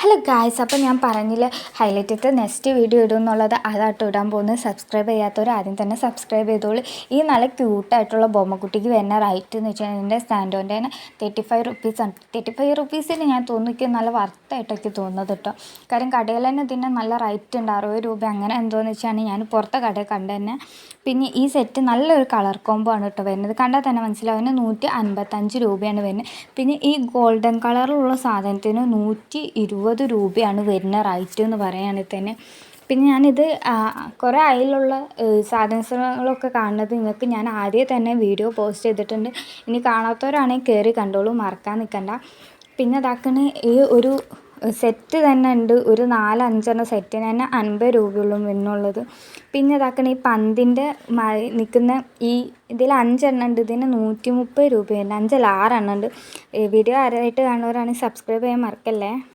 Hello guys, അപ്പോൾ ഞാൻ പറഞ്ഞില്ല ഹൈലൈറ്റ് നെക്സ്റ്റ് വീഡിയോ ഇടുമെന്നുള്ളത്. അതാട്ടോ ഇടാൻ പോകുന്നത്. സബ്സ്ക്രൈബ് ചെയ്യാത്തവർ ആദ്യം തന്നെ സബ്സ്ക്രൈബ് ചെയ്തോളൂ. ഈ നല്ല ക്യൂട്ടായിട്ടുള്ള ബൊമ്മക്കുട്ടിക്ക് വരുന്ന റൈറ്റ് എന്ന് വെച്ചാൽ എൻ്റെ സ്റ്റാൻഡോൻ്റെ 35 റുപ്പീസാണ്. 35 റുപ്പീസിന് ഞാൻ തോന്നിക്കും നല്ല വർത്തായിട്ടൊക്കെ തോന്നുന്നത് കേട്ടോ. കാര്യം കടയിൽ തന്നെ ഇതിന് നല്ല റൈറ്റ് ഉണ്ട്, 60 രൂപ അങ്ങനെ എന്തോന്ന് വെച്ചാണ് ഞാൻ പുറത്തെ കടയിൽ കണ്ടു തന്നെ. പിന്നെ ഈ സെറ്റ് നല്ലൊരു കളർ കോംബോ ആണ് കേട്ടോ വരുന്നത്. കണ്ടാൽ തന്നെ മനസ്സിലാവും. 155 രൂപയാണ് വരുന്നത്. പിന്നെ ഈ ഗോൾഡൻ കളറിലുള്ള സാധനത്തിന് 120 രൂപയാണ് വരുന്ന റൈറ്റ് എന്ന് പറയുകയാണെങ്കിൽ തന്നെ. പിന്നെ ഞാനിത് കുറേ അതിലുള്ള സാധനങ്ങളൊക്കെ കാണുന്നത് നിങ്ങൾക്ക് ഞാൻ ആദ്യം തന്നെ വീഡിയോ പോസ്റ്റ് ചെയ്തിട്ടുണ്ട്. ഇനി കാണാത്തവരാണെങ്കിൽ കയറി കണ്ടോളൂ, മറക്കാൻ നിൽക്കണ്ട. പിന്നെ അതാക്കണ ഈ ഒരു സെറ്റ് തന്നെ ഉണ്ട്. ഒരു 4-5 സെറ്റിന് തന്നെ 50 രൂപയുള്ളൂ എന്നുള്ളത്. പിന്നെ ഇതാക്കണ ഈ പന്തിൻ്റെ നിൽക്കുന്ന ഇതിൽ 5 ഉണ്ട്. ഇതിന് 130 രൂപയുണ്ട്. 5 അല്ല 6 ഉണ്ട്. വീഡിയോ ആരായിട്ട് കാണുന്നവരാണെങ്കിൽ സബ്സ്ക്രൈബ് ചെയ്യാൻ മറക്കല്ലേ.